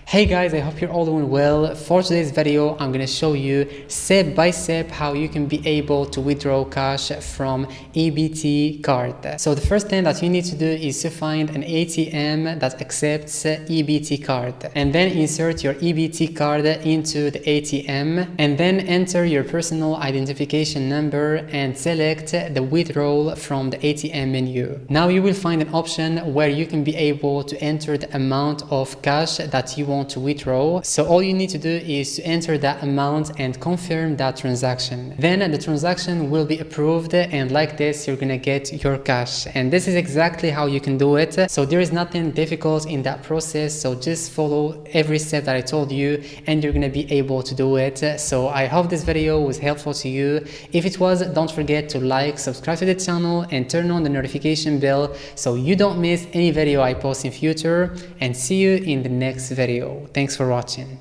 Hey guys, I hope you're all doing well. For today's video, I'm gonna show you step by step how you can be able to withdraw cash from EBT card. So the first thing that you need to do is to find an ATM that accepts EBT card, and then insert your EBT card into the ATM, and then enter your personal identification number and select the withdrawal from the ATM menu. Now you will find an option where you can be able to enter the amount of cash that you want to withdraw. So all you need to do is to enter that amount and confirm that transaction. Then the transaction will be approved, and like this you're gonna get your cash. And this is exactly how you can do it. So there is nothing difficult in that process, so just follow every step that I told you and you're gonna be able to do it. So I hope this video was helpful to you. If it was, don't forget to like, subscribe to the channel and turn on the notification bell so you don't miss any video I post in future, and see you in the next video. Thanks for watching.